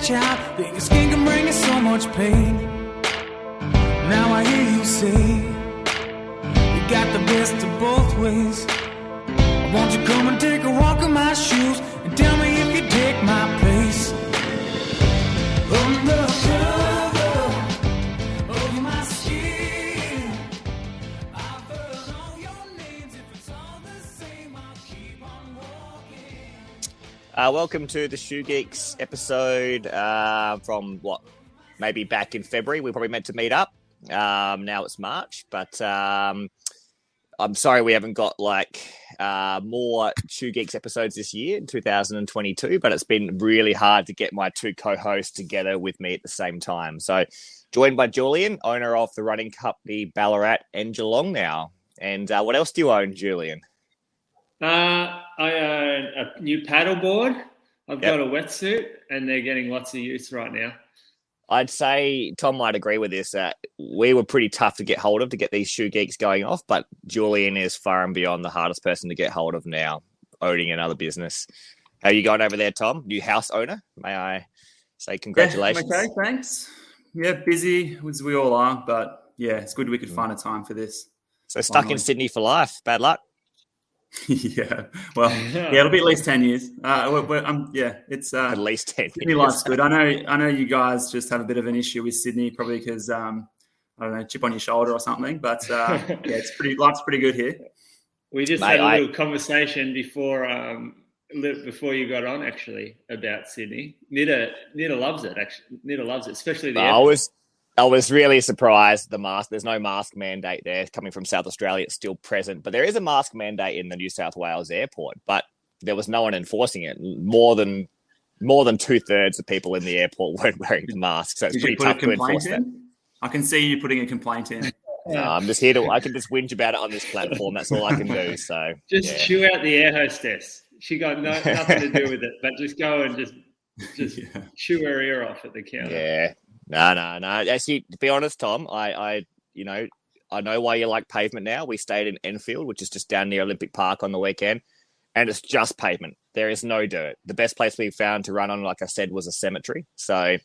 child that your skin can bring you so much pain. Now I hear you say you got the best of both ways. Won't you come and take a walk in my shoes and tell me if you take my place? Undercover of my skin, I've heard all your names. If it's all the same, I'll keep on walking. Welcome to the Shoe Geeks episode from what, maybe back in February. We probably meant to meet up. Now it's March, but I'm sorry we haven't got more Shoe Geeks episodes this year in 2022, but it's been really hard to get my two co-hosts together with me at the same time. So joined by Julian, owner of the running company Ballarat and Geelong now. And what else do you own, Julian? I own a new paddleboard. I've got a wetsuit, and they're getting lots of use right now. I'd say Tom might agree with this. We were pretty tough to get hold of to get these Shoe Geeks going off, but Julian is far and beyond the hardest person to get hold of now, owning another business. How are you going over there, Tom? New house owner? May I say congratulations? Yeah, okay, thanks. Yeah, busy as we all are, but yeah, it's good we could find a time for this. So stuck in Sydney for life. Bad luck. Yeah, well, it'll be at least 10 years. It's at least 10 years. Sydney life's good. I know you guys just have a bit of an issue with Sydney, probably because I don't know, chip on your shoulder or something. But life's pretty good here. We just had a little conversation before you got on, actually, about Sydney. Nitta loves it. Actually, Nitta loves it, especially the. I was really surprised at the mask. There's no mask mandate there. Coming from South Australia, it's still present. But there is a mask mandate in the New South Wales airport, but there was no one enforcing it. More than 2/3 of people in the airport weren't wearing the mask. So it's pretty tough to enforce that. I can see you putting a complaint in. I'm just here I can just whinge about it on this platform. That's all I can do. So chew out the air hostess. She got nothing to do with it, but just go and just chew her ear off at the counter. Yeah. No. Actually, to be honest, Tom, I know why you like pavement now. We stayed in Enfield, which is just down near Olympic Park on the weekend, and it's just pavement. There is no dirt. The best place we found to run on, like I said, was a cemetery. So,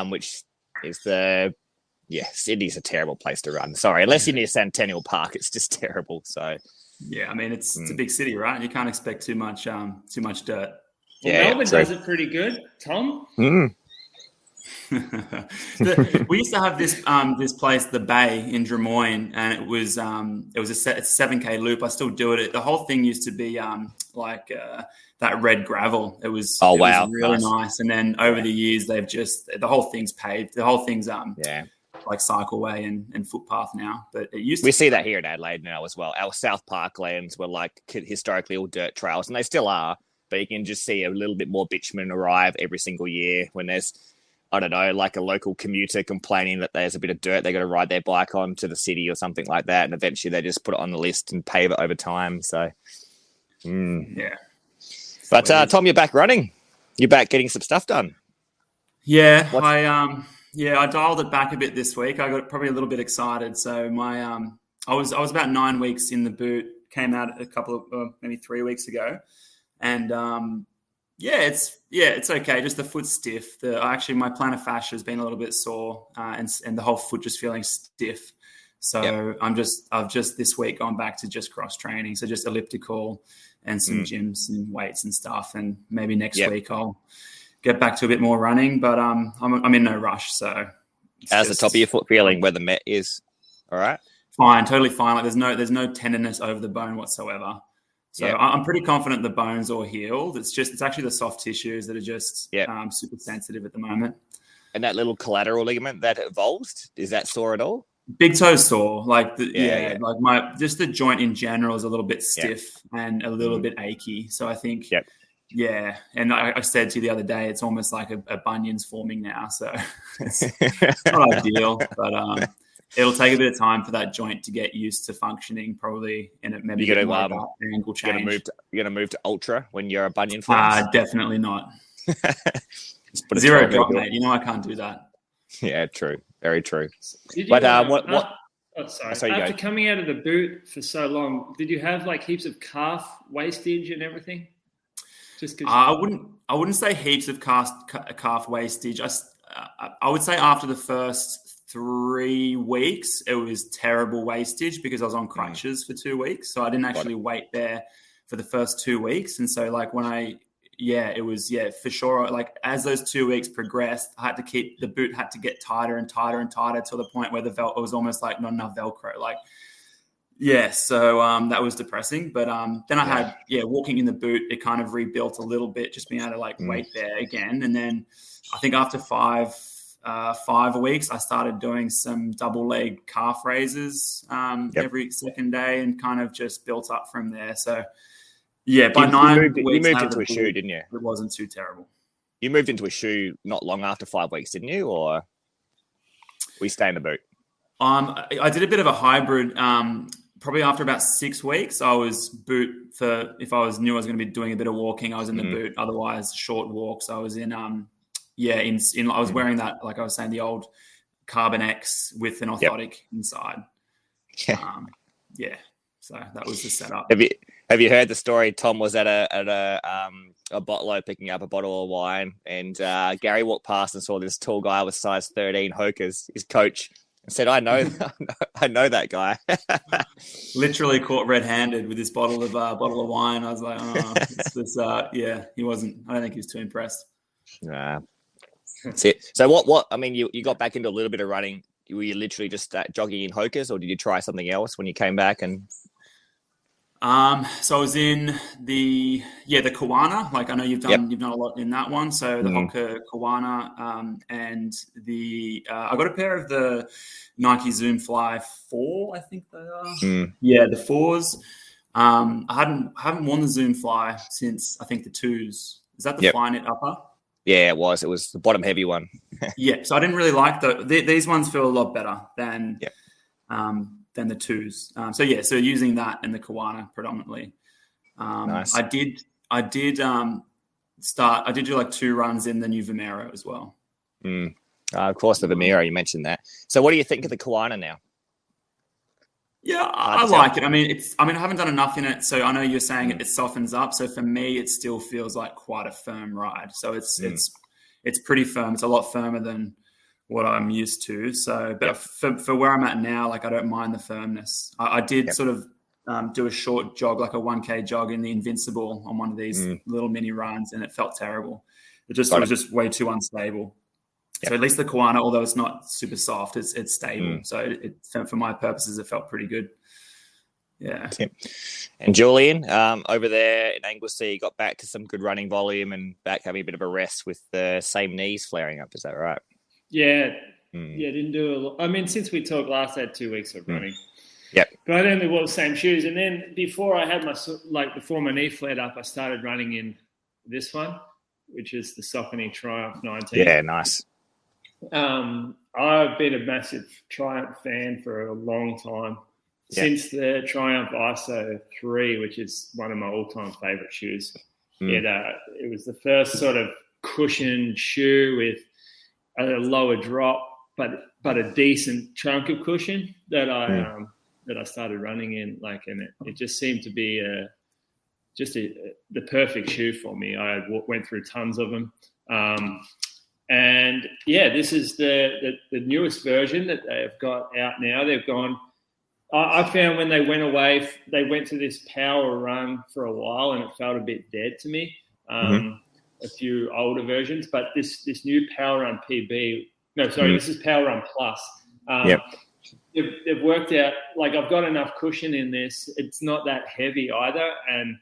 which is Sydney's a terrible place to run. Sorry, unless you're near Centennial Park, it's just terrible. So, yeah, I mean, it's a big city, right? You can't expect too much dirt. Well, Melbourne does it pretty good, Tom. We used to have this place, the Bay in Drummoyne, and it was a 7K loop. I still do it. The whole thing used to be that red gravel. It was was really nice. And then over the years, they've the whole thing's paved. The whole thing's like cycleway and footpath now. But it used to see that here in Adelaide now as well. Our South Park lands were like historically all dirt trails, and they still are. But you can just see a little bit more bitumen arrive every single year when there's, I don't know, like a local commuter complaining that there's a bit of dirt they got to ride their bike on to the city or something like that. And eventually they just put it on the list and pave it over time. So, yeah. But Tom, you're back running. You're back getting some stuff done. Yeah. I dialed it back a bit this week. I got probably a little bit excited. So I was about 9 weeks in the boot, came out a couple of, maybe 3 weeks ago. And, it's okay. Just the foot's stiff. My plantar fascia has been a little bit sore, and the whole foot just feeling stiff. So I've just this week gone back to just cross training. So just elliptical and some gyms and weights and stuff. And maybe next week I'll get back to a bit more running. But I'm in no rush. So how's the top of your foot feeling? Where the Met is? All right. Fine, totally fine. Like there's no tenderness over the bone whatsoever. So I'm pretty confident the bone's all healed. It's actually the soft tissues that are just super sensitive at the moment. And that little collateral ligament that evolved, is that sore at all? Big toe sore. Like like the joint in general is a little bit stiff and a little bit achy. So I think and I said to you the other day, it's almost like a bunion's forming now. So it's not ideal, but it'll take a bit of time for that joint to get used to functioning, probably, and it maybe you're going to ankle change. You're going to move to ultra when you're a bunion forms? Definitely not. Zero drop, mate. You know I can't do that. Yeah, true. Very true. But after coming out of the boot for so long, did you have like heaps of calf wastage and everything? Just I wouldn't say heaps of calf wastage. I would say after the first 3 weeks, it was terrible wastage because I was on crutches for 2 weeks. So I didn't actually wait there for the first 2 weeks. And so like it was for sure. Like as those 2 weeks progressed, the boot had to get tighter and tighter and tighter to the point where it was almost like not enough Velcro. Like, so that was depressing. But then I had, walking in the boot, it kind of rebuilt a little bit, just being able to like wait there again. And then I think after 5 weeks, I started doing some double leg calf raises every second day and kind of just built up from there. So by 9 weeks, you moved into a shoe, didn't you? It wasn't too terrible. You moved into a shoe not long after 5 weeks, didn't you? Or we stay in the boot? I did a bit of a hybrid. Probably after about 6 weeks, I was boot for if I knew I was going to be doing a bit of walking. I was in the boot. Otherwise, short walks. I was in I was wearing that, like I was saying, the old Carbon X with an orthotic inside. So that was the setup. Have you heard the story? Tom was at a bottle picking up a bottle of wine, and Gary walked past and saw this tall guy with size 13 Hoka's, his coach, and said, "I know that guy." Literally caught red-handed with this bottle of wine. I was like, he wasn't. I don't think he was too impressed. Nah, that's it. So what? I mean, you got back into a little bit of running. Were you literally just jogging in Hoka's, or did you try something else when you came back? And so I was in the Kawana. Like I know you've done a lot in that one. So the Hoka Kawana, and I got a pair of the Nike Zoom Fly 4, I think they are. Yeah, the 4s. I haven't worn the Zoom Fly since I think the 2s. Is that the Flyknit upper? Yeah, it was. It was the bottom heavy one. So I didn't really like these ones feel a lot better than the 2s. So using that and the Kawana predominantly. Nice. I did do like 2 runs in the new Vomero as well. Of course, the Vomero, you mentioned that. So what do you think of the Kawana now? Yeah, I like it. I mean, I haven't done enough in it, so I know you're saying it softens up. So for me, it still feels like quite a firm ride. So it's pretty firm. It's a lot firmer than what I'm used to. So, but for where I'm at now, like I don't mind the firmness. I did sort of do a short jog, like a 1K jog in the Invincible on one of these little mini runs, and it felt terrible. It was just way too unstable. So at least the Kawana, although it's not super soft, it's stable. So for my purposes, it felt pretty good. Yeah. And Julian, over there in Anglesey, got back to some good running volume and back having a bit of a rest with the same knees flaring up. Is that right? Yeah. Didn't do a lot. I mean, since we talked last, I had 2 weeks of running. Yep. But I only wore the same shoes. And then before my knee flared up, I started running in this one, which is the Saucony Triumph 19. Yeah, nice. I've been a massive Triumph fan for a long time, since the Triumph ISO 3, which is one of my all-time favorite shoes. It was the first sort of cushioned shoe with a lower drop, but a decent chunk of cushion that I started running in. And it just seemed to be the perfect shoe for me. I went through tons of them. And this is the newest version that they've got out now. They've gone. I found when they went away, they went to this power run for a while, and it felt a bit dead to me. A few older versions, but this new Power Run PB. No, sorry, this is Power Run Plus. They've worked out. Like I've got enough cushion in this. It's not that heavy either, and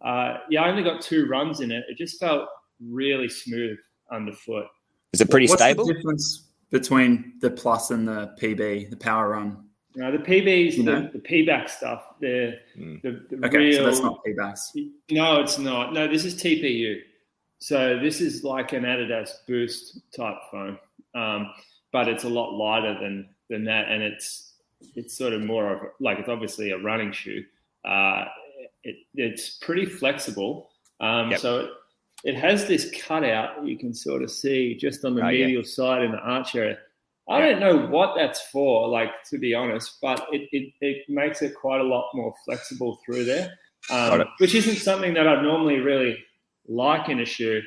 I only got 2 runs in it. It just felt really smooth underfoot. Is it pretty stable? What's the difference between the Plus and the PB, the Power Run? No, the PB's the P-back stuff. The real, so that's not P-backs. No, it's not. No, this is TPU. So this is like an Adidas Boost type foam, but it's a lot lighter than that, and it's sort of more of it's obviously a running shoe. It's pretty flexible. So it has this cutout you can sort of see just on the medial side in the arch area. I don't know what that's for, to be honest, but it makes it quite a lot more flexible through there, which isn't something that I'd normally really like in a shoe.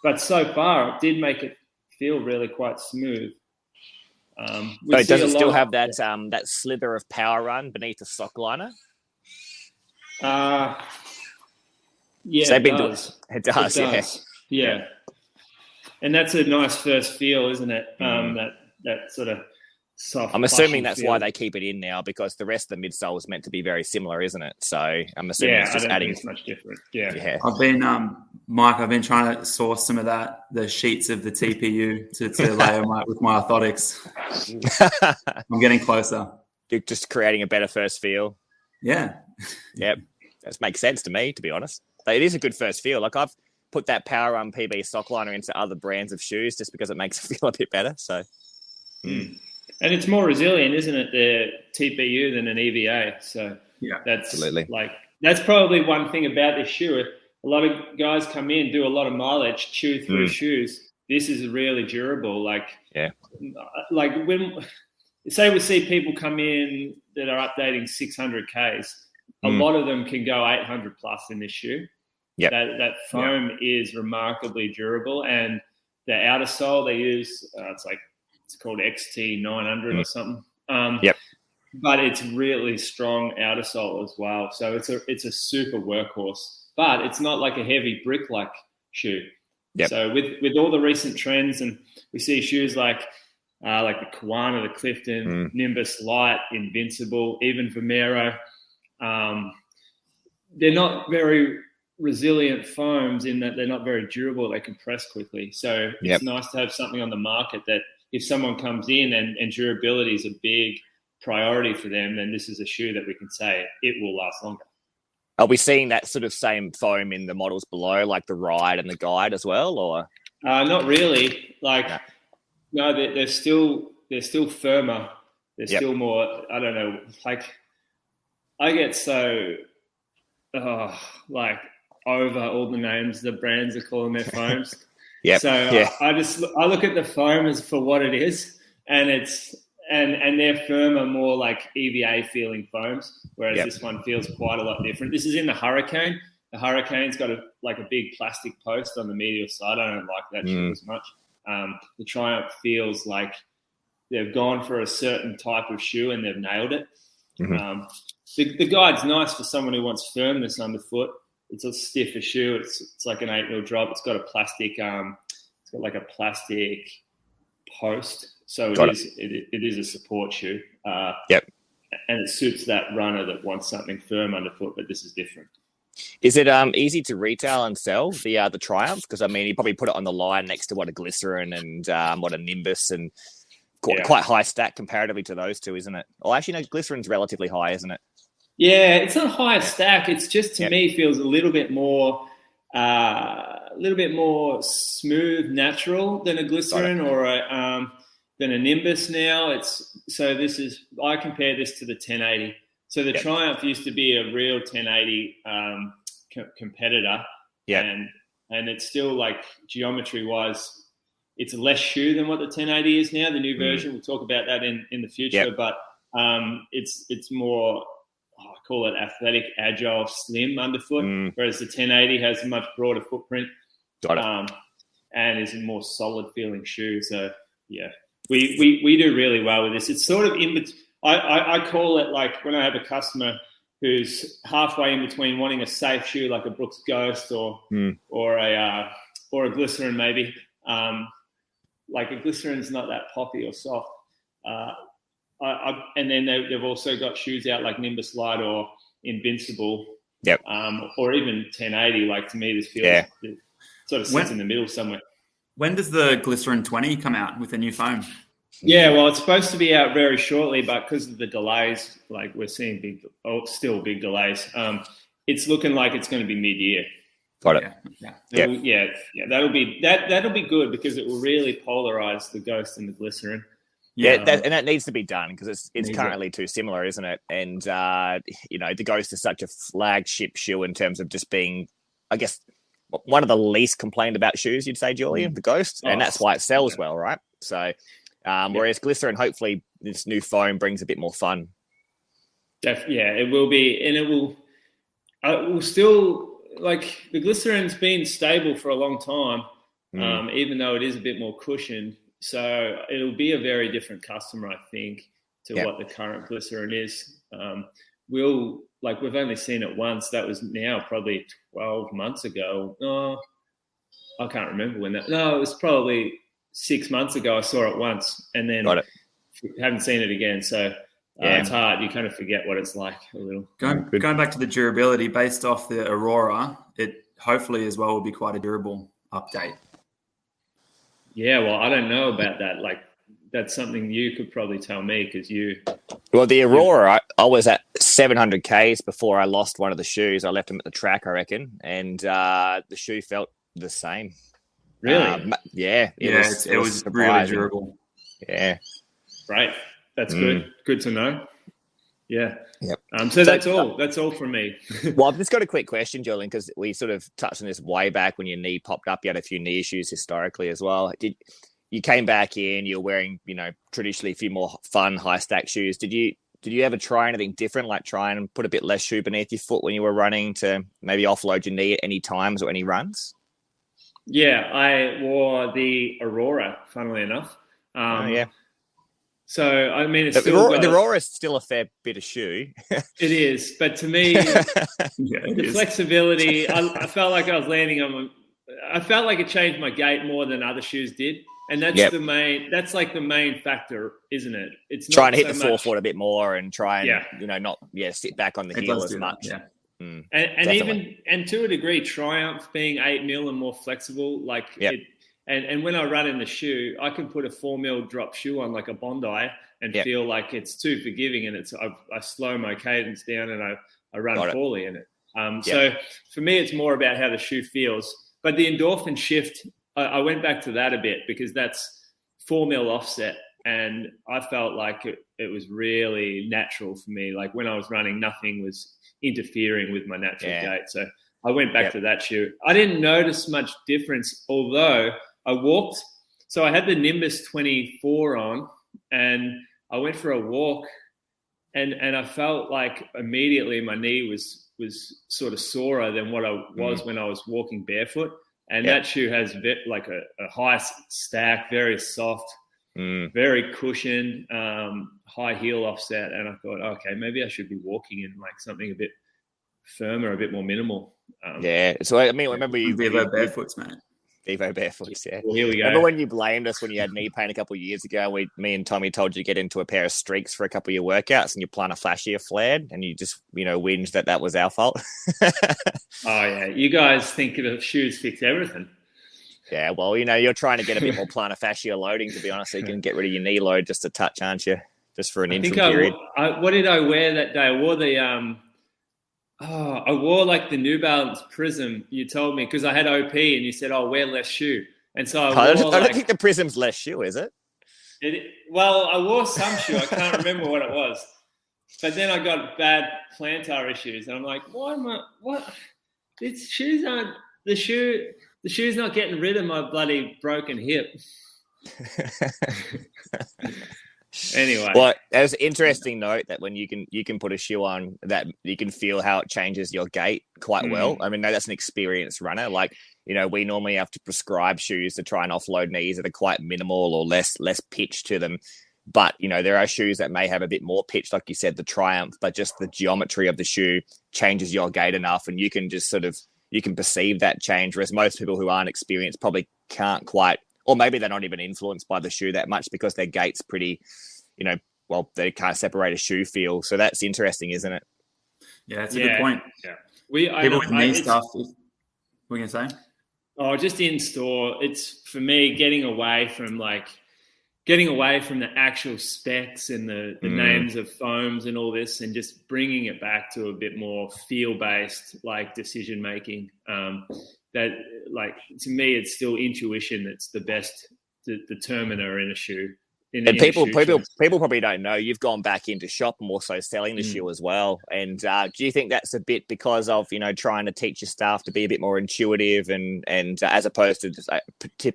But so far, it did make it feel really quite smooth. But does it still have that that slither of power run beneath the sock liner? Yeah, So it does. It does. Yeah. And that's a nice first feel, isn't it? That sort of soft. I'm assuming that's feel. why they keep it in now, because the rest of the midsole is meant to be very similar, isn't it? So I'm assuming it's just adding. It's much different. Yeah. I've been Mike. I've been trying to source some of the sheets of the TPU to layer with my orthotics. I'm getting closer. You're just creating a better first feel. Yeah. Yep. That makes sense to me, to be honest. But it is a good first feel. Like, I've put that Power Run PB sock liner into other brands of shoes just because it makes it feel a bit better. So, And it's more resilient, isn't it, the TPU than an EVA? So that's absolutely. That's probably one thing about this shoe. A lot of guys come in, do a lot of mileage, chew through shoes. This is really durable. Like when say we see people come in that are updating 600 Ks, a lot of them can go 800 plus in this shoe. Yep. That foam is remarkably durable, and the outer sole they use, it's called XT900 or something. But it's really strong outer sole as well. So it's a super workhorse, but it's not like a heavy brick-like shoe. Yep. So with all the recent trends, and we see shoes like the Kiwana, the Clifton, Nimbus Light, Invincible, even Vomero, they're not very resilient foams in that they're not very durable. They compress quickly. So it's nice to have something on the market that if someone comes in and durability is a big priority for them, then this is a shoe that we can say it will last longer. Are we seeing that sort of same foam in the models below, like the Ride and the Guide as well, or? Not really. No, they're still firmer. They're still more, I don't know, I get so over all the names the brands are calling their foams. I look at the foam as for what it is, and they're firmer, more like EVA feeling foams, whereas this one feels quite a lot different. This is in the Hurricane. The Hurricane's got a big plastic post on the medial side. I don't like that shoe as much. The Triumph feels like they've gone for a certain type of shoe and they've nailed it. The Guide's nice for someone who wants firmness underfoot. It's a stiffer shoe. It's like an 8mm drop. It's got a plastic. It's got like a plastic post, so it is a support shoe. And it suits that runner that wants something firm underfoot. But this is different. Is it easy to retail and sell the Triumph? Because I mean, you probably put it on the line next to what a Glycerin and what a Nimbus, and quite high stack comparatively to those two, isn't it? Well, actually, no, Glycerin's relatively high, isn't it? Yeah, it's not high stack. It's just to me feels a little bit more smooth, natural than a Glycerin or than a Nimbus. Now I compare this to the 1080. So the Triumph used to be a real 1080 competitor, and it's still like geometry wise, it's a less shoe than what the 1080 is now. The new version, we'll talk about that in the future, but it's more. I call it athletic, agile, slim underfoot, whereas the 1080 has a much broader footprint and is a more solid feeling shoe. So, we do really well with this. It's sort of in between. I call it like when I have a customer who's halfway in between wanting a safe shoe like a Brooks Ghost or a Glycerin maybe. Like a Glycerin's not that poppy or soft. And then they've also got shoes out like Nimbus Light or Invincible, or even 1080. Like to me, this feels it sort of sits in the middle somewhere. When does the Glycerin 20 come out with a new foam? Yeah, well, it's supposed to be out very shortly, but because of the delays, like we're seeing still big delays. It's looking like it's going to be mid-year. Got it. That'll be good because it will really polarize the Ghost and the Glycerin. And that needs to be done because it's currently too similar, isn't it? And the Ghost is such a flagship shoe in terms of just being, I guess, one of the least complained about shoes, you'd say, Julian, the Ghost, and that's why it sells well, right? So, whereas Glycerin, hopefully, this new foam brings a bit more fun. It will be, and it will still like the glycerin's been stable for a long time, even though it is a bit more cushioned. So it'll be a very different customer, I think, to what the current glycerin is. We've only seen it once. That was now probably 12 months ago. Oh, I can't remember when that. No, it was probably 6 months ago. I saw it once, and then haven't seen it again. So it's hard. You kind of forget what it's like a little. Going back to the durability, based off the Aurora, it hopefully as well will be quite a durable update. Yeah, well, I don't know about that. Like, that's something you could probably tell me because you. Well, the Aurora, I was at 700 Ks before I lost one of the shoes. I left them at the track, I reckon, and the shoe felt the same. Really? It was really durable. Yeah. Great. That's good. Good to know. Yeah. Yep. So that's all. That's all from me. Well, I've just got a quick question, Julian, because we sort of touched on this way back when your knee popped up. You had a few knee issues historically as well. You came back in? You're wearing, traditionally a few more fun high stack shoes. Did you ever try anything different, like try and put a bit less shoe beneath your foot when you were running to maybe offload your knee at any times or any runs? Yeah, I wore the Aurora, funnily enough. So, I mean, the Aurora is still a fair bit of shoe. It is. But to me, the flexibility, I felt like I was landing on I felt like it changed my gait more than other shoes did. And that's that's like the main factor, isn't it? It's not trying to hit the forefoot a bit more and try and, not sit back on the heel as much. Yeah. And to a degree, Triumph being 8 mil and more flexible, and when I run in the shoe, I can put a 4 mil drop shoe on like a Bondi and feel like it's too forgiving, and I slow my cadence down and I run poorly in it. So for me, it's more about how the shoe feels. But the endorphin shift, I went back to that a bit because that's 4 mil offset, and I felt like it was really natural for me. Like when I was running, nothing was interfering with my natural gait. So I went back to that shoe. I didn't notice much difference, although I walked. So I had the Nimbus 24 on, and I went for a walk, and I felt like immediately my knee was sort of sorer than what I was when I was walking barefoot. And that shoe has like a high stack, very soft, very cushioned, high heel offset. And I thought, okay, maybe I should be walking in like something a bit firmer, a bit more minimal. So I mean, remember you Vivo barefoots, man. Vivo barefoots, yeah. Well, here we go. Remember when you blamed us when you had knee pain a couple of years ago? Me and Tommy told you to get into a pair of Streaks for a couple of your workouts, and your plantar fascia flared, and you just whinged that was our fault. Oh yeah, you guys think the shoes fix everything. Yeah, well, you're trying to get a bit more plantar fascia loading, to be honest, so you can get rid of your knee load just a touch, aren't you? Just for an interim period. What did I wear that day? I wore the I wore like the New Balance Prism. You told me because I had OP, and you said, "Oh, wear less shoe." And so I don't think the Prism's less shoe, is it? Well, I wore some shoe. I can't remember what it was, but then I got bad plantar issues, and I'm like, "Why am I? What? These shoes aren't the shoe. The shoe's not getting rid of my bloody broken hip." Anyway, well, there's an interesting note that when you can put a shoe on that you can feel how it changes your gait quite well. I mean, that's an experienced runner. Like, we normally have to prescribe shoes to try and offload knees that are quite minimal or less pitch to them. But, there are shoes that may have a bit more pitch, like you said, the Triumph, but just the geometry of the shoe changes your gait enough, and you can just you can perceive that change, whereas most people who aren't experienced probably can't quite. Or maybe they're not even influenced by the shoe that much because their gait's pretty, they can't separate a shoe feel. So that's interesting, isn't it? Yeah, it's a good point. Yeah. People with knee stuff, what were you going to say? Oh, just in store. It's, for me, getting away from the actual specs and the names of foams and all this, and just bringing it back to a bit more feel-based, like decision-making. That, like, to me, it's still intuition that's the best determiner in a shoe. And people probably don't know you've gone back into shop and also selling the shoe as well. And do you think that's a bit because of trying to teach your staff to be a bit more intuitive and as opposed to just a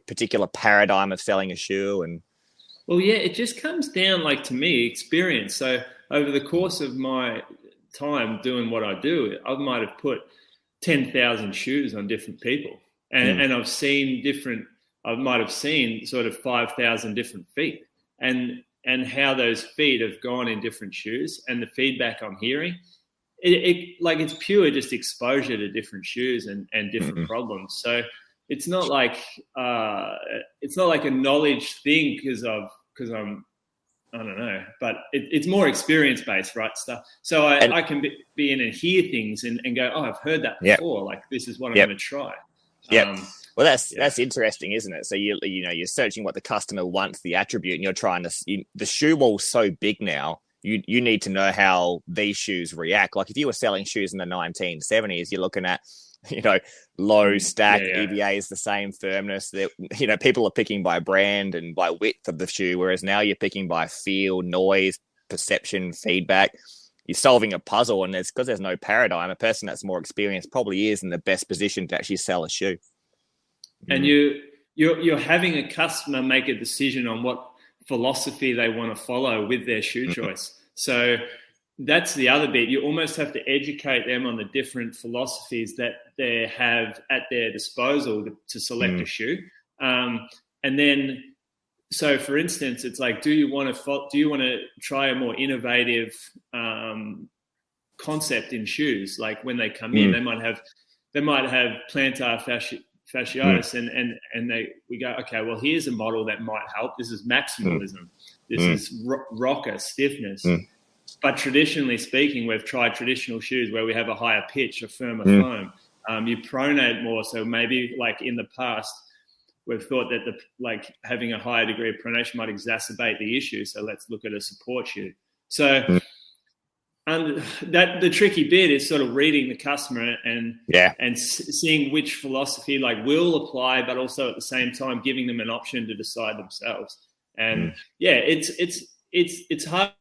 particular paradigm of selling a shoe? And well, yeah, it just comes down, like, to me, experience. So over the course of my time doing what I do, I might have put 10,000 shoes on different people. And I've seen I might have seen sort of 5,000 different feet and how those feet have gone in different shoes and the feedback I'm hearing. It's pure just exposure to different shoes and different problems. So it's not like a knowledge thing because I'm I don't know, but it's more experience based, right? Stuff. So I can be in and hear things and go, oh, I've heard that before. Like this is what I'm going to try. Yeah. Well, that's interesting, isn't it? So you're searching what the customer wants, the attribute, and you're trying to. The shoe wall's so big now. You need to know how these shoes react. Like if you were selling shoes in the 1970s, you're looking at low stack EVAs, the same firmness that people are picking by brand and by width of the shoe, whereas now you're picking by feel, noise, perception, feedback. You're solving a puzzle, and because there's no paradigm, a person that's more experienced probably is in the best position to actually sell a shoe. And you're having a customer make a decision on what philosophy they want to follow with their shoe choice. So that's the other bit. You almost have to educate them on the different philosophies that they have at their disposal to select a shoe. And then, so for instance, it's like, do you want to try a more innovative concept in shoes? Like when they come in, they might have plantar fasciitis, and we go, okay, well, here's a model that might help. This is maximalism. This is rocker stiffness. But traditionally speaking, we've tried traditional shoes where we have a higher pitch, a firmer foam. You pronate more. So maybe like in the past, we've thought that having a higher degree of pronation might exacerbate the issue. So let's look at a support shoe. So the tricky bit is sort of reading the customer and seeing which philosophy will apply, but also at the same time giving them an option to decide themselves. And it's hard.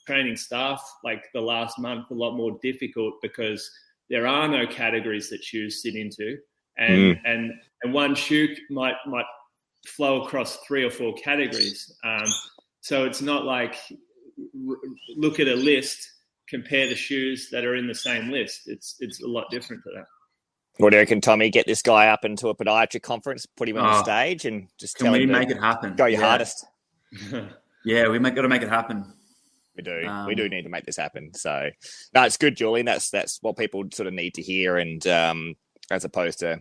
Training staff like the last month a lot more difficult because there are no categories that shoes sit into, and one shoe might flow across 3 or 4 categories. So it's not like look at a list, compare the shoes that are in the same list. It's a lot different to that. What do you reckon, Tommy? Get this guy up into a podiatry conference, put him on the stage, and just tell him make it happen. Go your hardest. Yeah, we got to make it happen. We do. We do need to make this happen. So, no, it's good, Julian. That's what people sort of need to hear. And as opposed to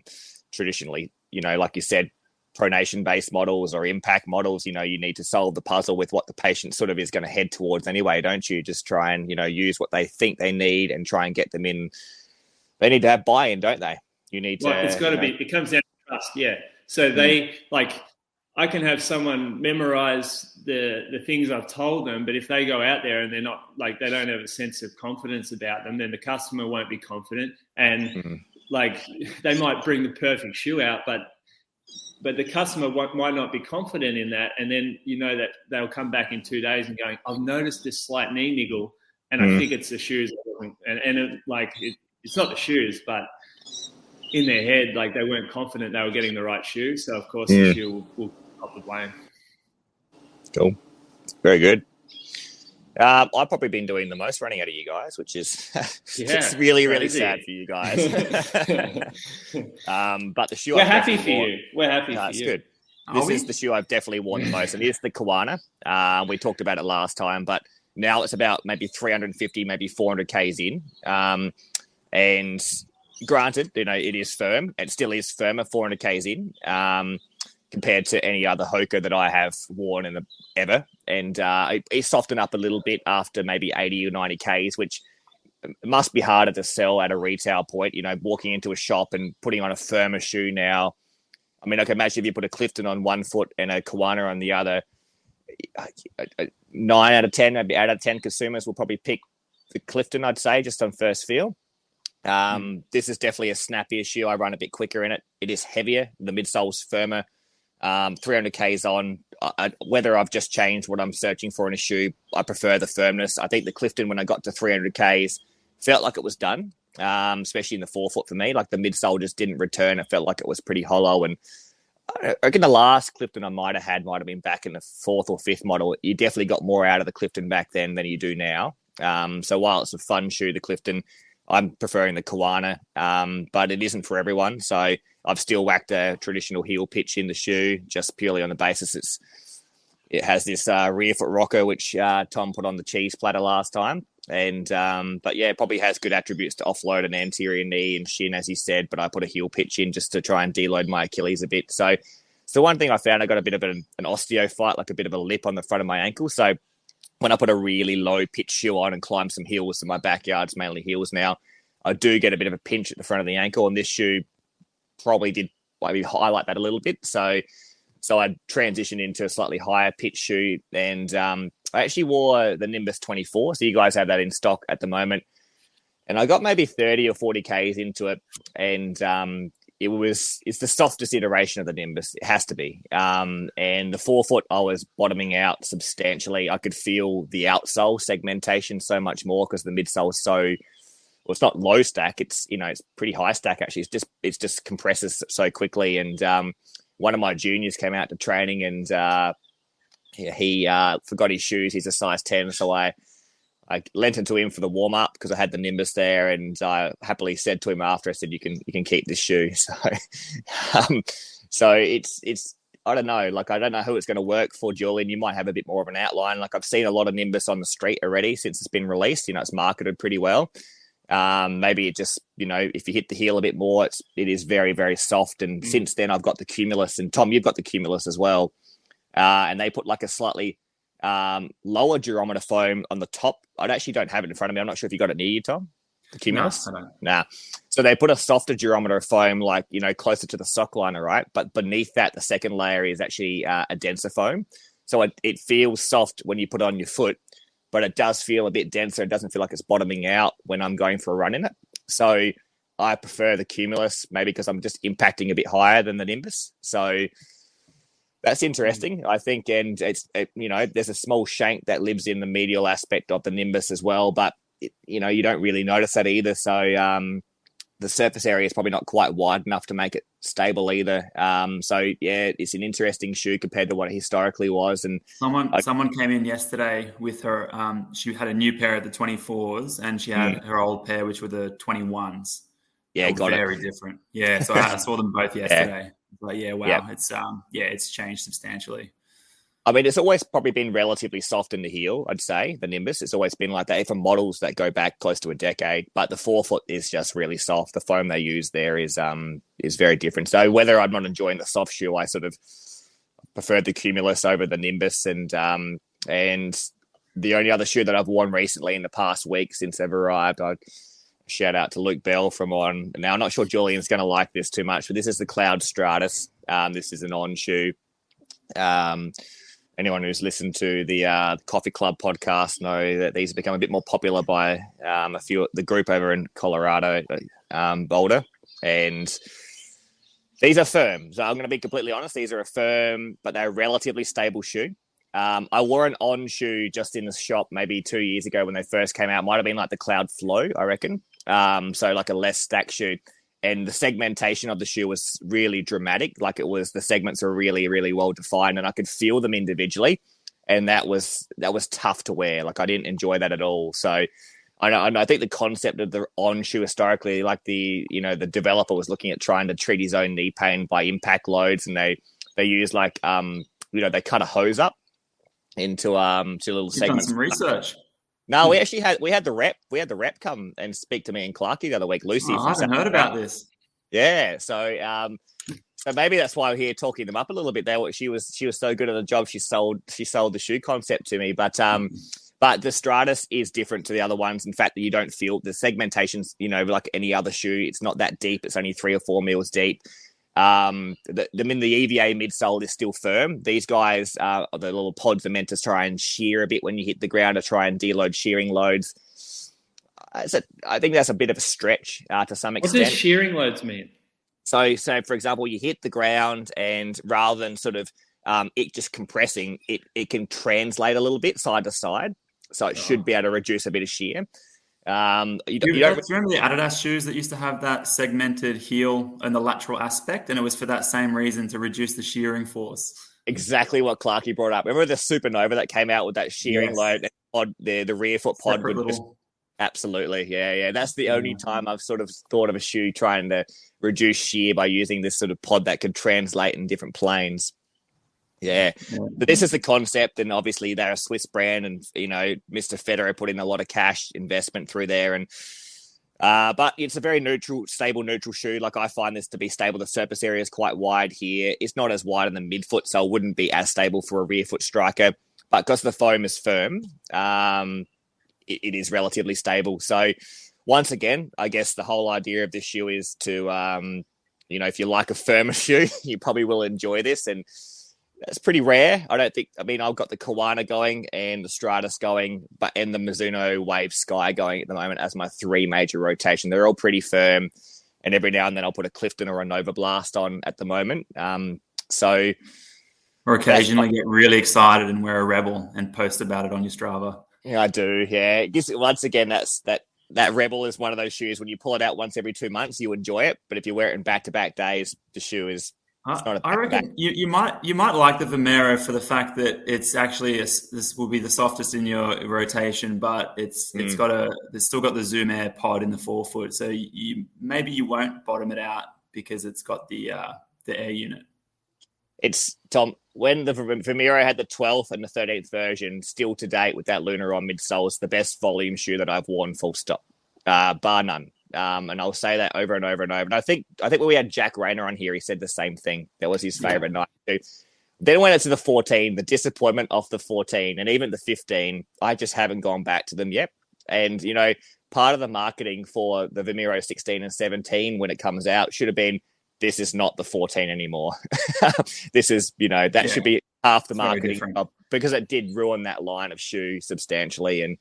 traditionally, like you said, pronation-based models or impact models, you need to solve the puzzle with what the patient sort of is going to head towards anyway, don't you? Just try and, use what they think they need and try and get them in. They need to have buy-in, don't they? You need to. It's got to be. It comes down to trust, yeah. So they I can have someone memorize the things I've told them, but if they go out there and they're not they don't have a sense of confidence about them, then the customer won't be confident, and they might bring the perfect shoe out, but the customer might not be confident in that, and then that they'll come back in 2 days and going, I've noticed this slight knee niggle, and I think it's the shoes, and it's not the shoes, but in their head, they weren't confident they were getting the right shoe. So, of course, the shoe will top the blame. Cool. Very good. I've probably been doing the most running out of you guys, which is it's really, really sad for you guys. But the shoe We're happy for you. We're happy for you. That's good. This is the shoe I've definitely worn the most, and it's the Kawana. We talked about it last time, but now it's about maybe 350, maybe 400 Ks in. And granted, it is firm. It still is firmer, 400 Ks in, compared to any other Hoka that I have worn ever. And it softened up a little bit after maybe 80 or 90 Ks, which must be harder to sell at a retail point. Walking into a shop and putting on a firmer shoe now. I mean, I can imagine if you put a Clifton on one foot and a Kawana on the other, 9 out of 10, maybe 8 out of 10 consumers will probably pick the Clifton, I'd say, just on first feel. This is definitely a snappier shoe. I run a bit quicker in it. It is heavier. The midsole's firmer. 300 Ks on. Whether I've just changed what I'm searching for in a shoe, I prefer the firmness. I think the Clifton, when I got to 300 Ks, felt like it was done, especially in the forefoot for me. The midsole just didn't return. It felt like it was pretty hollow. And I reckon the last Clifton I might have been back in the 4th or 5th model. You definitely got more out of the Clifton back then than you do now. So while it's a fun shoe, the Clifton, I'm preferring the Kawana, but it isn't for everyone. So I've still whacked a traditional heel pitch in the shoe, just purely on the basis it has this rear foot rocker, which Tom put on the cheese platter last time. And but yeah, it probably has good attributes to offload an anterior knee and shin, as he said. But I put a heel pitch in just to try and deload my Achilles a bit. So one thing I found, I got a bit of an osteophyte, like a bit of a lip on the front of my ankle. So when I put a really low pitch shoe on and climb some hills in my backyard's mainly hills now, I do get a bit of a pinch at the front of the ankle, and this shoe probably did maybe highlight that a little bit. So I transitioned into a slightly higher pitch shoe, and I actually wore the Nimbus 24. So you guys have that in stock at the moment. And I got maybe 30 or 40 Ks into it, and it's the softest iteration of the Nimbus. It has to be. And the forefoot, I was bottoming out substantially. I could feel the outsole segmentation so much more because the midsole is so, well, it's not low stack. It's pretty high stack actually. It's just compresses so quickly. And one of my juniors came out to training, and he forgot his shoes. He's a size 10, so I lent into him for the warm up because I had the Nimbus there, and I happily said to him after, I said, "You can keep this shoe." So it's I don't know, like I don't know who it's going to work for, Julian. You might have a bit more of an outline. Like I've seen a lot of Nimbus on the street already since it's been released. It's marketed pretty well. Maybe it just, if you hit the heel a bit more, it is very, very soft. And since then I've got the Cumulus, and Tom, you've got the Cumulus as well. And they put like a slightly lower durometer foam on the top. I actually don't have it in front of me. I'm not sure if you got it near you, Tom, the Cumulus. No, I don't. Nah. So they put a softer durometer foam, like, closer to the sock liner, right? But beneath that, the second layer is actually a denser foam. So it feels soft when you put it on your foot, but it does feel a bit denser. It doesn't feel like it's bottoming out when I'm going for a run in it. So I prefer the Cumulus, maybe because I'm just impacting a bit higher than the Nimbus. So that's interesting, I think. And there's a small shank that lives in the medial aspect of the Nimbus as well, but you don't really notice that either. So the surface area is probably not quite wide enough to make it stable either. So yeah, it's an interesting shoe compared to what it historically was. And someone came in yesterday with her. She had a new pair of the 24s, and she had her old pair, which were the 21s. Yeah, got very different. Yeah, so I saw them both yesterday. But yeah, wow, yeah. It's changed substantially. I mean, it's always probably been relatively soft in the heel, I'd say, the Nimbus. It's always been like that for models that go back close to a decade. But the forefoot is just really soft. The foam they use there is very different. So whether I'm not enjoying the soft shoe, I sort of preferred the Cumulus over the Nimbus. And the only other shoe that I've worn recently in the past week since they've arrived, I'd shout out to Luke Bell from On. Now, I'm not sure Julian's going to like this too much, but this is the Cloud Stratus. This is an On shoe. Anyone who's listened to the Coffee Club podcast know that these have become a bit more popular by the group over in Colorado, Boulder. And these are firm. So I'm going to be completely honest. These are a firm, but they're a relatively stable shoe. I wore an On shoe just in the shop maybe 2 years ago when they first came out. Might have been like the Cloud Flow, I reckon. So like a less stacked shoe. And the segmentation of the shoe was really dramatic. Like the segments are really, really well defined, and I could feel them individually. And that was tough to wear. Like I didn't enjoy that at all. So I think the concept of the On shoe historically, like the developer was looking at trying to treat his own knee pain by impact loads, and they use like they cut a hose up into little You've segments. done some research. No, we had the rep come and speak to me and Clarky the other week. Lucy, I haven't heard about this. Yeah, so maybe that's why we're here talking them up a little bit. There, she was so good at the job. She sold the shoe concept to me, but the Stratus is different to the other ones. In fact, that you don't feel the segmentations. Like any other shoe, it's not that deep. It's only 3 or 4 mils deep. The EVA midsole is still firm. These guys, the little pods are meant to try and shear a bit when you hit the ground to try and deload shearing loads. I think that's a bit of a stretch to some extent. What does shearing loads mean? So for example, you hit the ground, and rather than sort of it just compressing, it can translate a little bit side to side. So it should be able to reduce a bit of shear. Do you remember the Adidas shoes that used to have that segmented heel and the lateral aspect, and it was for that same reason, to reduce the shearing force? Exactly what Clarky brought up. Remember the Supernova that came out with that shearing load? The rear foot pod would just Absolutely. Yeah. That's the only time I've sort of thought of a shoe trying to reduce shear by using this sort of pod that could translate in different planes. Yeah. But this is the concept, and obviously they're a Swiss brand, and, Mr. Federer put in a lot of cash investment through there, and but it's a very stable neutral shoe. Like, I find this to be stable. The surface area is quite wide here. It's not as wide in the midfoot, so it wouldn't be as stable for a rear foot striker. But because the foam is firm, it is relatively stable. So once again, I guess the whole idea of this shoe is to, if you like a firmer shoe, you probably will enjoy this. And it's pretty rare. I've got the Kawana going and the Stratus going, and the Mizuno Wave Sky going at the moment as my 3 major rotation. They're all pretty firm. And every now and then I'll put a Clifton or a Nova Blast on at the moment. Or occasionally get really excited and wear a Rebel and post about it on your Strava. Yeah, I do. Yeah. Once again, that Rebel is one of those shoes when you pull it out once every 2 months, you enjoy it. But if you wear it in back-to-back days, the shoe is not a I reckon you might like the Vomero for the fact that it's actually this will be the softest in your rotation, but it's still got the Zoom Air pod in the forefoot, so maybe you won't bottom it out because it's got the air unit. It's Tom, when the Vomero had the 12th and the 13th version, still to date with that Lunaron midsole, it's the best volume shoe that I've worn, full stop, bar none. And I'll say that over and over and over. And I think when we had Jack Rayner on here, he said the same thing. That was his favorite night too. Then when it's to the 14, the disappointment of the 14 and even the 15, I just haven't gone back to them yet. And, part of the marketing for the Vomero 16 and 17 when it comes out should have been, this is not the 14 anymore. This is, should be half the marketing because it did ruin that line of shoe substantially.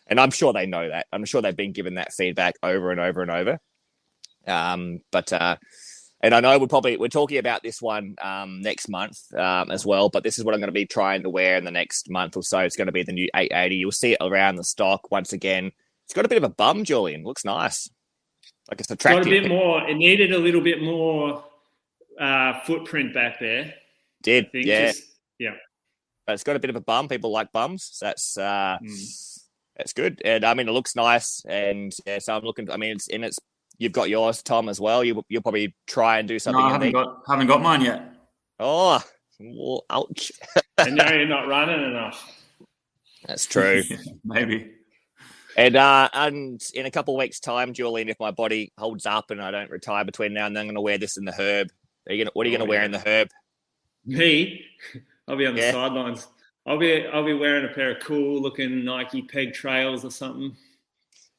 And I'm sure they know that. I'm sure they've been given that feedback over and over and over. And I know we're talking about this one next month as well, but this is what I'm going to be trying to wear in the next month or so. It's going to be the new 880. You'll see it around the stock once again. It's got a bit of a bum, Julian. Looks nice. Like, it's attractive. Got a bit more. It needed a little bit more footprint back there. Did, yeah. But it's got a bit of a bum. People like bums. So that's good. And it looks nice. And yeah, so I'm looking. It's. You've got yours, Tom, as well. You'll probably try and do something. No, I haven't got mine yet. Oh, well, ouch! And now you're not running enough. That's true. Maybe. And in a couple of weeks' time, Julian, if my body holds up and I don't retire between now and then, I'm going to wear this in the Herb. What are you going to wear in the Herb? Me? I'll be on the sidelines. I'll be wearing a pair of cool-looking Nike Peg Trails or something.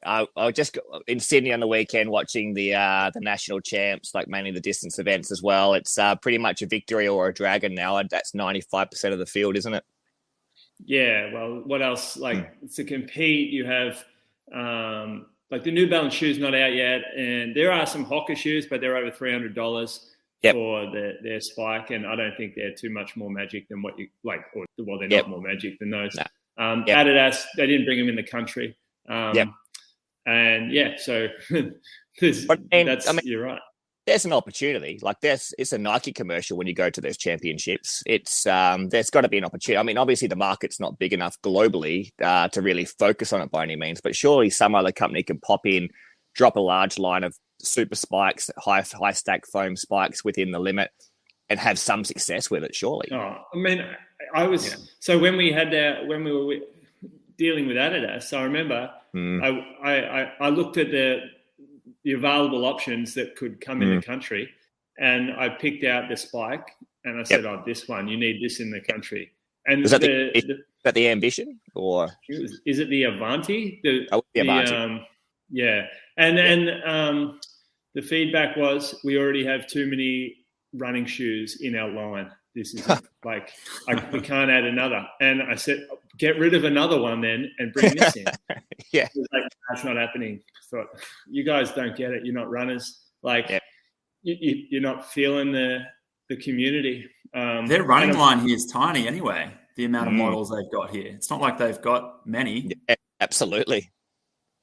I'll just in Sydney on the weekend watching the national champs, like mainly the distance events as well. It's pretty much a victory or a dragon now. That's 95% of the field, isn't it? Yeah, well, what else? To compete, you have the New Balance shoes not out yet, and there are some Hoka shoes, but they're over $300 for their spike, and I don't think they're too much more magic than what you like. Well, they're not more magic than those. No. Adidas, they didn't bring them in the country, and so you're right. There's an opportunity. It's a Nike commercial when you go to those championships. It's there's got to be an opportunity. Obviously the market's not big enough globally to really focus on it by any means, but surely some other company can pop in, drop a large line of super spikes, high stack foam spikes within the limit, and have some success with it. Surely. So when we were dealing with Adidas, I remember I looked at the available options that could come in the country, and I picked out the spike, and I said, this one, you need this in the country. And is that the Ambition, or is it the Avanti? The Avanti. And then the feedback was, we already have too many running shoes in our line. This is we can't add another. And I said, get rid of another one then and bring this in. That's not happening. I thought, you guys don't get it. You're not runners. You're not feeling the community. Their running line here is tiny anyway, the amount of models they've got here. It's not like they've got many. Yeah, absolutely.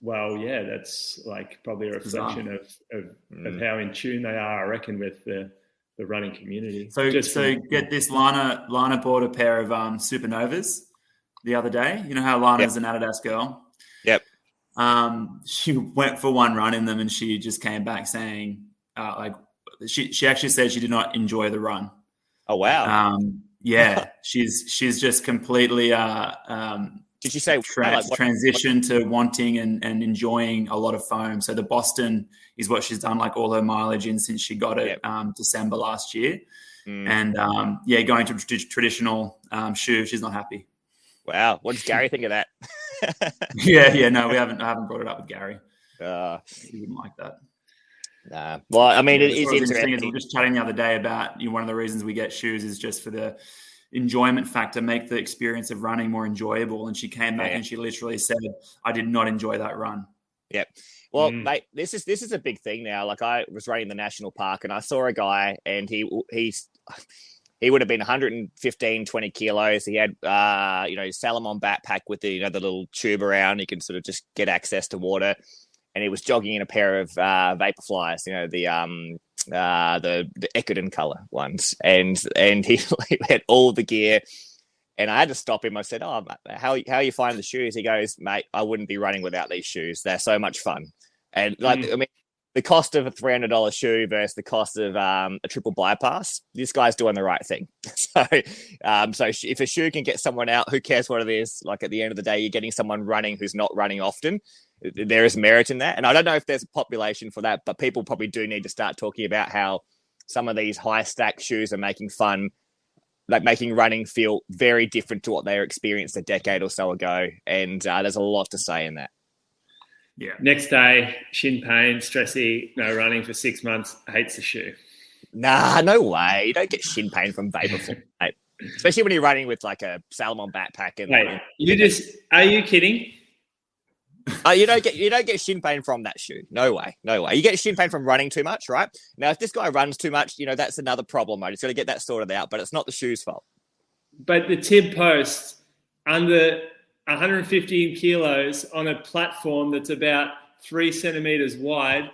Well, yeah, that's probably a reflection of how in tune they are, I reckon, with the running community. So get this, Lana bought a pair of Supernovas the other day. You know how Lana's an Adidas girl? Yep. she went for one run in them, and she just came back saying, she actually said she did not enjoy the run. Oh wow! Yeah, she's just completely did she say transitioned to wanting and enjoying a lot of foam. So the Boston is what she's done like all her mileage in since she got it December last year. And going to traditional shoe, she's not happy. Wow, what does Gary think of that? No, I haven't brought it up with Gary. He wouldn't like that. Nah. Well, I mean, it is interesting. We were just chatting the other day about one of the reasons we get shoes is just for the enjoyment factor, make the experience of running more enjoyable. And she came back and she literally said, "I did not enjoy that run." Yep. Well, mate, this is a big thing now. Like I was running the national park and I saw a guy and he would have been 115, 20 kilos. He had, Salomon backpack with the little tube around. You can sort of just get access to water. And he was jogging in a pair of Vaporflies, the Eckerton color ones. And he had all the gear. And I had to stop him. I said, "Oh, how you find the shoes?" He goes, "Mate, I wouldn't be running without these shoes. They're so much fun." And I mean, the cost of a $300 shoe versus the cost of a triple bypass, this guy's doing the right thing. So if a shoe can get someone out, who cares what it is? Like at the end of the day, you're getting someone running who's not running often. There is merit in that. And I don't know if there's a population for that, but people probably do need to start talking about how some of these high stack shoes are making running feel very different to what they experienced a decade or so ago. And there's a lot to say in that. Yeah. Next day, shin pain, stressy, no running for 6 months, hates the shoe. Nah, no way. You don't get shin pain from Vaporfly, mate. Especially when you're running with like a Salomon backpack. Are you kidding? You don't get shin pain from that shoe. No way. You get shin pain from running too much, right? Now, if this guy runs too much, that's another problem, mate. He's got to get that sorted out, but it's not the shoe's fault. But the tib post under 115 kilos on a platform that's about 3 centimeters wide,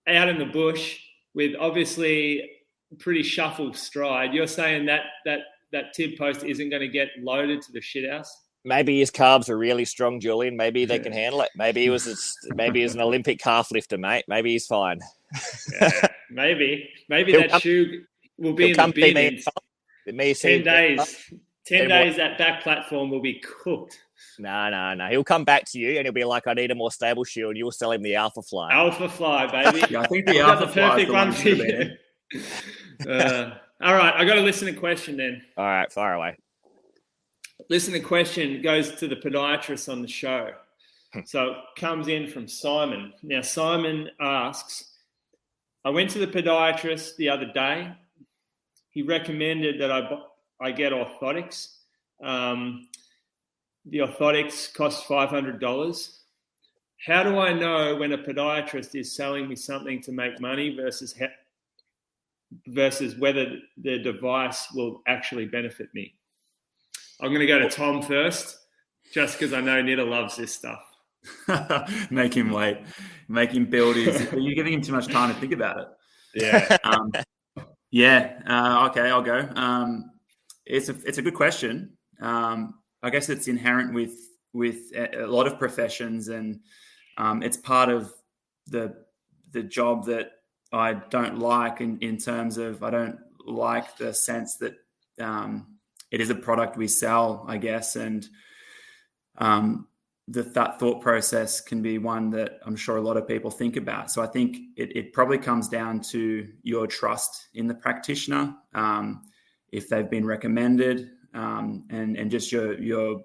out in the bush with obviously pretty shuffled stride. You're saying that tib post isn't going to get loaded to the shithouse? Maybe his calves are really strong, Julian. Maybe they can handle it. Maybe he's an Olympic calf lifter, mate. Maybe he's fine. Yeah, maybe that shoe will be in the bin in 10 days. 10 days, that back platform will be cooked. No. He'll come back to you and he'll be like, "I need a more stable shoe," and you'll sell him the Alpha Fly. Alpha Fly, baby. Yeah, I think the Alpha Fly is the one for you. All right, I got a listener question then. All right, fire away. Listener question goes to the podiatrist on the show. So it comes in from Simon. Now, Simon asks, "I went to the podiatrist the other day. He recommended that I get orthotics. The orthotics cost $500. How do I know when a podiatrist is selling me something to make money versus whether the device will actually benefit me?" I'm going to go to Tom first, just because I know Nitta loves this stuff. Make him wait. Make him build his... You're giving him too much time to think about it. Yeah. Okay, I'll go. It's a good question. I guess it's inherent with a lot of professions, and it's part of the job that I don't like in terms of I don't like the sense that it is a product we sell, I guess, and that thought process can be one that I'm sure a lot of people think about. So I think it probably comes down to your trust in the practitioner, if they've been recommended, and just your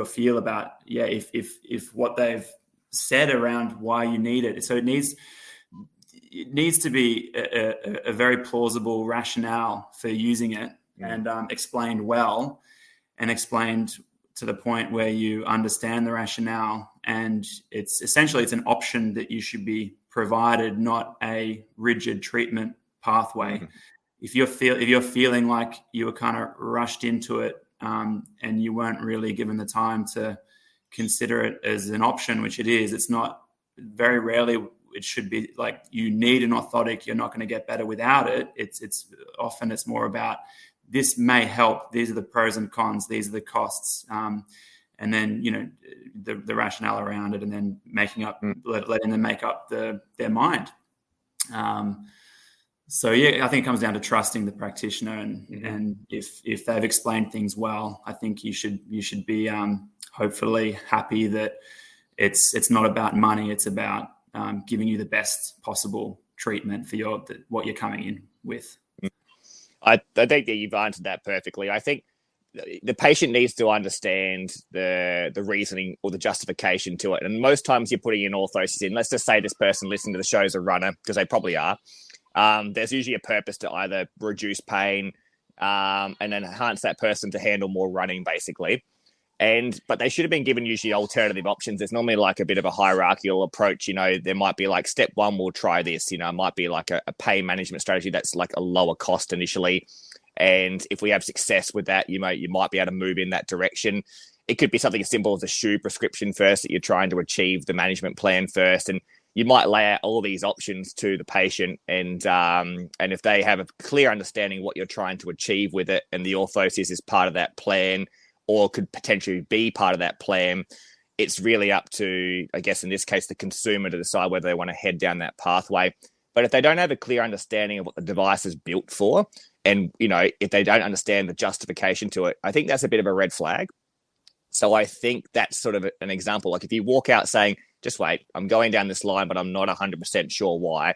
feel about if what they've said around why you need it. So it needs to be a very plausible rationale for using it, and explained well, and explained to the point where you understand the rationale, and it's an option that you should be provided, not a rigid treatment pathway. Mm-hmm. If you're feeling like you were kind of rushed into it, and you weren't really given the time to consider it as an option, which it is, it's not. Very rarely it should be like you need an orthotic. You're not going to get better without it. It's often more about this may help. These are the pros and cons. These are the costs. and then, the rationale around it, and then letting them make up their mind. So I think it comes down to trusting the practitioner, and if they've explained things well, I think you should be hopefully happy that it's not about money. It's about giving you the best possible treatment for what you're coming in with. I think that you've answered that perfectly. I think the patient needs to understand the reasoning or the justification to it. And most times you're putting in orthosis in, let's just say this person listening to the show is a runner, because they probably are. There's usually a purpose to either reduce pain and enhance that person to handle more running, basically. But they should have been given usually alternative options. There's normally like a bit of a hierarchical approach. There might be like step one, we'll try this. It might be like a pain management strategy that's like a lower cost initially. And if we have success with that, you might be able to move in that direction. It could be something as simple as a shoe prescription first, that you're trying to achieve the management plan first. And you might lay out all these options to the patient. And if they have a clear understanding what you're trying to achieve with it, and the orthosis is part of that plan, or could potentially be part of that plan, it's really up to, I guess, in this case, the consumer to decide whether they want to head down that pathway. But if they don't have a clear understanding of what the device is built for, and, if they don't understand the justification to it, I think that's a bit of a red flag. So I think that's sort of an example. Like if you walk out saying, just wait, I'm going down this line, but I'm not 100% sure why.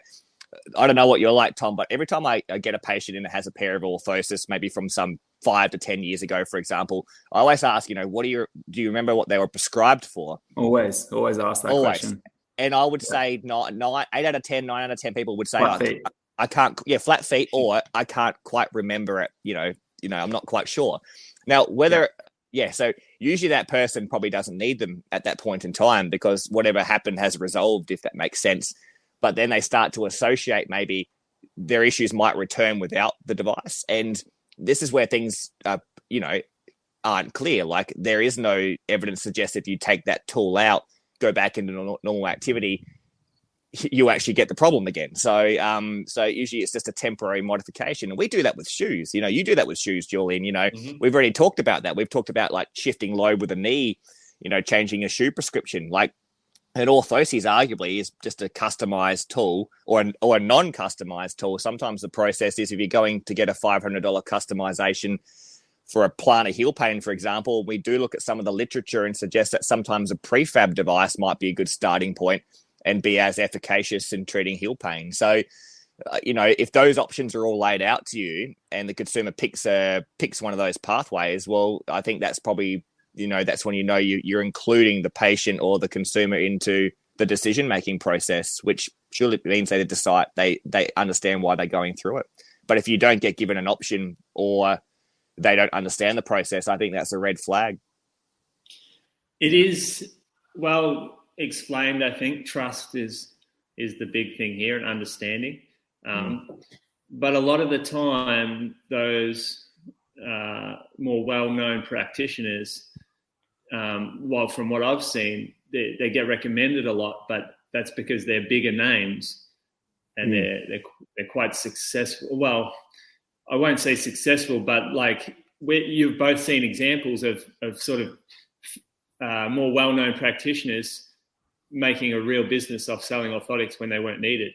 I don't know what you're like, Tom, but every time I get a patient in that has a pair of orthosis, maybe from some 5 to 10 years ago, for example, I always ask, do you remember what they were prescribed for? Always ask that question. And I would say 8 out of 10, 9 out of 10 people would say, I can't, flat feet, or I can't quite remember it. I'm not quite sure. Now, so usually that person probably doesn't need them at that point in time, because whatever happened has resolved, if that makes sense. But then they start to associate, maybe their issues might return without the device. And this is where things, aren't clear. Like there is no evidence suggests if you take that tool out, go back into normal activity, you actually get the problem again. So usually it's just a temporary modification. And we do that with shoes. You do that with shoes, Julian. We've already talked about that. We've talked about like shifting load with a knee, changing a shoe prescription. Like an orthosis arguably is just a customized tool or a non-customized tool. Sometimes the process is, if you're going to get a $500 customization for a plantar heel pain, for example, we do look at some of the literature and suggest that sometimes a prefab device might be a good starting point and be as efficacious in treating heel pain. So, if those options are all laid out to you and the consumer picks one of those pathways, well, I think that's probably, that's when you're including the patient or the consumer into the decision-making process, which surely means they decide they understand why they're going through it. But if you don't get given an option or they don't understand the process, I think that's a red flag. It is well explained. I think trust is the big thing here, and understanding. But a lot of the time, those more well-known practitioners, from what I've seen, they get recommended a lot, but that's because they're bigger names and they're quite successful. Well, I won't say successful, but like you've both seen examples of sort of more well-known practitioners making a real business off selling orthotics when they weren't needed.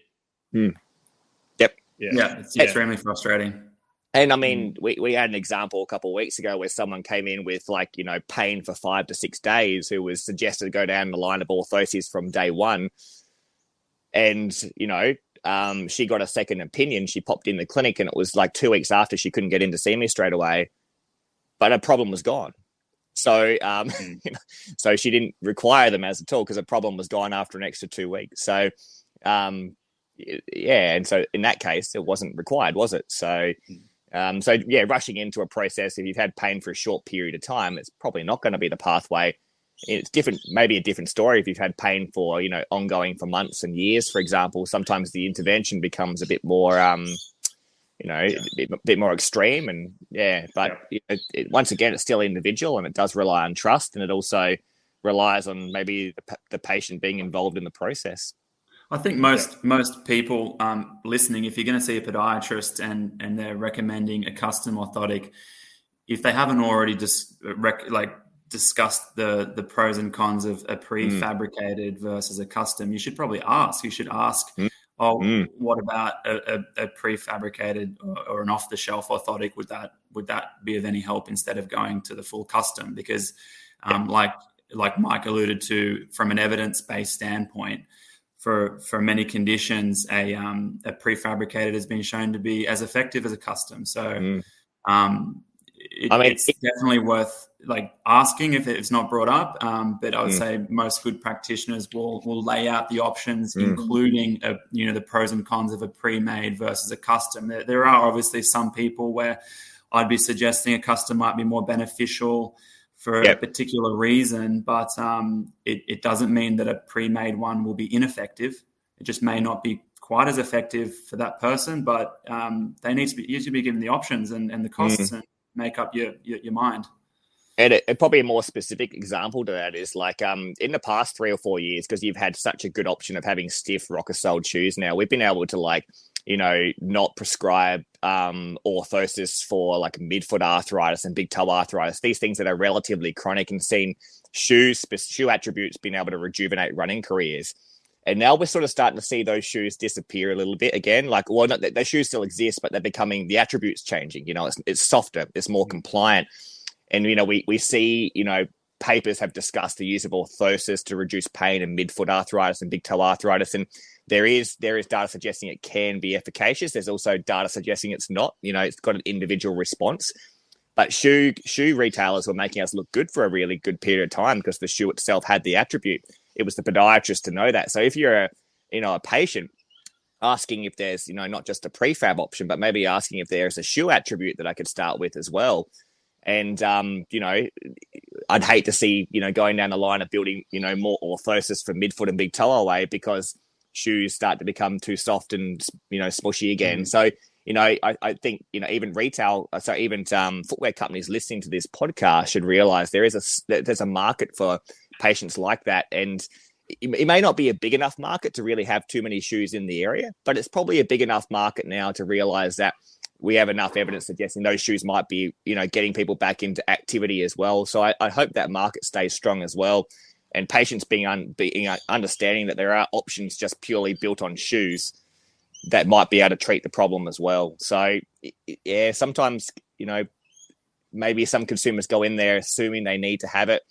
Yep. Yeah, it's extremely frustrating. And I mean, we had an example a couple of weeks ago where someone came in with pain for 5 to 6 days, who was suggested to go down the line of orthosis from day one. And, she got a second opinion. She popped in the clinic and it was like 2 weeks after she couldn't get in to see me straight away, but her problem was gone. So, so she didn't require them as a tool because the problem was gone after an extra 2 weeks. So, and so in that case, it wasn't required, was it? So, rushing into a process, if you've had pain for a short period of time, it's probably not going to be the pathway. It's different, maybe a different story if you've had pain for, ongoing for months and years, for example. Sometimes the intervention becomes a bit more, a bit more extreme. And once again, it's still individual and it does rely on trust, and it also relies on maybe the patient being involved in the process. I think most people listening, if you're going to see a podiatrist and they're recommending a custom orthotic, if they haven't already just discussed the pros and cons of a prefabricated versus a custom, you should probably ask. You should ask, what about a prefabricated or an off-the-shelf orthotic? Would that be of any help instead of going to the full custom? Because like Mike alluded to, from an evidence-based standpoint, for many conditions, a prefabricated has been shown to be as effective as a custom. So it's definitely worth asking if it's not brought up. But I would say most food practitioners will lay out the options, including the pros and cons of a pre-made versus a custom. There are obviously some people where I'd be suggesting a custom might be more beneficial for a particular reason, but it doesn't mean that a pre-made one will be ineffective. It just may not be quite as effective for that person, but they need to be given the options and the costs and make up your mind. And probably a more specific example to that is in the past 3 or 4 years, because you've had such a good option of having stiff rocker-soled shoes now, we've been able to not prescribe orthosis for midfoot arthritis and big toe arthritis, these things that are relatively chronic, and seen shoe attributes being able to rejuvenate running careers. And now we're sort of starting to see those shoes disappear a little bit again. Their shoes still exist, but they're becoming, the attributes changing. It's softer, it's more compliant. And, we see, papers have discussed the use of orthosis to reduce pain in midfoot arthritis and big toe arthritis. And there is data suggesting it can be efficacious. There's also data suggesting it's not. It's got an individual response. But shoe retailers were making us look good for a really good period of time because the shoe itself had the attribute. It was the podiatrist to know that. So if you're a patient, asking if there's not just a prefab option, but maybe asking if there's a shoe attribute that I could start with as well. And I'd hate to see going down the line of building more orthosis for midfoot and big toe away because shoes start to become too soft and smushy again. So I think even footwear companies listening to this podcast should realize there's a market for patients like that, and it may not be a big enough market to really have too many shoes in the area, but it's probably a big enough market now to realize that we have enough evidence suggesting those shoes might be getting people back into activity as well. So I hope that market stays strong as well, and patients being understanding that there are options just purely built on shoes that might be able to treat the problem as well. So yeah, sometimes maybe some consumers go in there assuming they need to have it,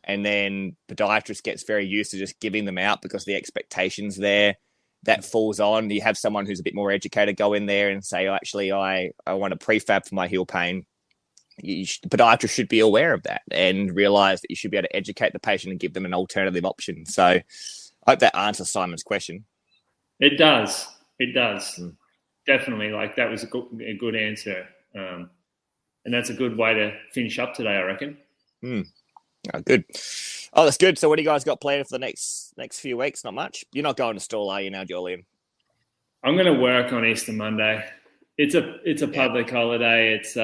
and then podiatrist gets very used to just giving them out because the expectation's there. That falls on. You have someone who's a bit more educated go in there and say, I want a prefab for my heel pain. Podiatrist should be aware of that and realize that you should be able to educate the patient and give them an alternative option. So I hope that answers Simon's question. It does. Definitely. That was a good answer. And that's a good way to finish up today, I reckon. Oh, good. Oh, that's good. So what do you guys got planned for the next few weeks? Not much. You're not going to stall, are you now, Julian? I'm going to work on Easter Monday. It's a public holiday. It's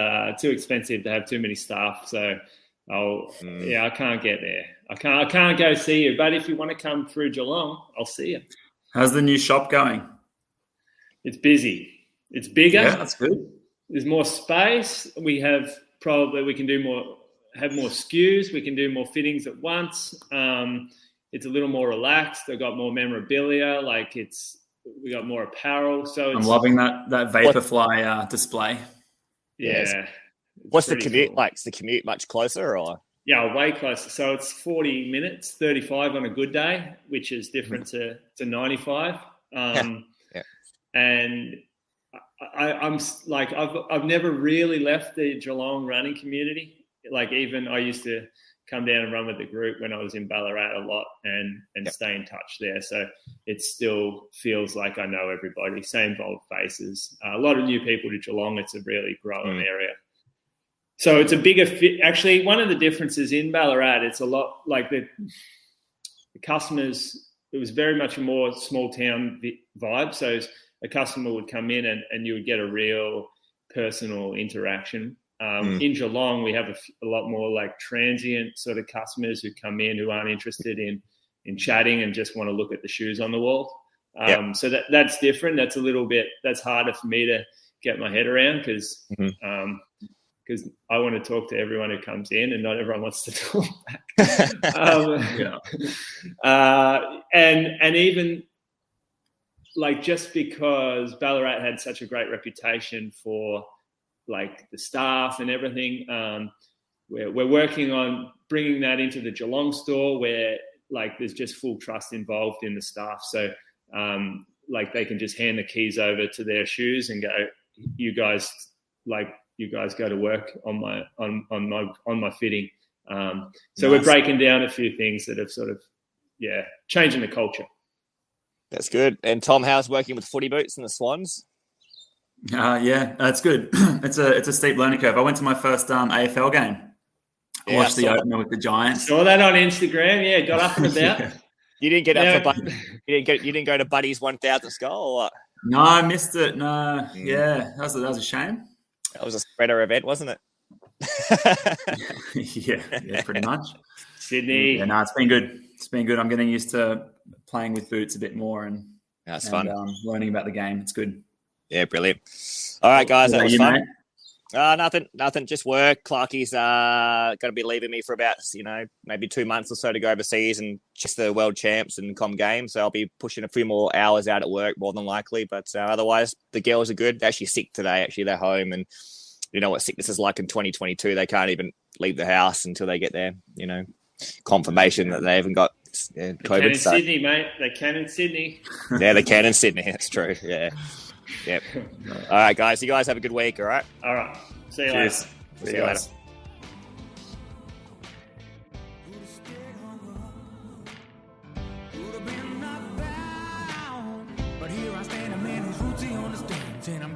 too expensive to have too many staff. So I can't get there. I can't go see you. But if you want to come through Geelong, I'll see you. How's the new shop going? It's busy. It's bigger. Yeah, that's good. There's more space. We can do more. Have more SKUs, we can do more fittings at once. It's a little more relaxed. They've got more memorabilia, we got more apparel. So I'm loving that Vaporfly display. Yeah. What's the commute like? Is the commute much closer or? Yeah, way closer. So it's 40 minutes, 35 on a good day, which is different to 95. And I've never really left the Geelong running community. Even I used to come down and run with the group when I was in Ballarat a lot and stay in touch there. So it still feels like I know everybody, same old faces. A lot of new people to Geelong. It's a really growing area. So it's a bigger fit. Actually, one of the differences in Ballarat, it's a lot like the customers, it was very much a more small town vibe. So a customer would come in and you would get a real personal interaction. In Geelong, we have a lot more transient sort of customers who come in who aren't interested in chatting and just want to look at the shoes on the wall. So that's different. That's harder for me to get my head around because because I want to talk to everyone who comes in, and not everyone wants to talk back. And even like, just because Ballarat had such a great reputation for like the staff and everything, we're working on bringing that into the Geelong store, where like there's just full trust involved in the staff. So like they can just hand the keys over to their shoes and go, you guys go to work on my fitting. So we're breaking down a few things that have sort of changing the culture. That's good. And Tom, how's working with footy boots and the Swans? It's good. It's a steep learning curve. I went to my first AFL game. I watched the opener with the Giants. Saw that on Instagram. Yeah, got up and about. You didn't get up for you didn't go to Buddy's 1,000th goal, or what? No, I missed it. No, that was a shame. That was a spreader event, wasn't it? yeah, pretty much. Sydney. Yeah, no, it's been good. It's been good. I'm getting used to playing with boots a bit more and that's fun. Learning about the game. It's good. Yeah, brilliant. All right, guys, that was fun. Mate? Nothing. Just work. Clarkie's going to be leaving me for about maybe 2 months or so to go overseas and chase the world champs and Com Games. So I'll be pushing a few more hours out at work, more than likely. But otherwise, the girls are good. They're actually sick today. Actually, they're home, and you know what sickness is like in 2022. They can't even leave the house until they get their confirmation that they haven't got COVID. They can in Sydney, mate. They can in Sydney. Yeah, they can in Sydney. That's true. Yeah. Yep. All right, guys. You guys have a good week. All right. All right. See you Cheers. later. See you later. But here I stand, a man who's rootsy on the stand, and I'm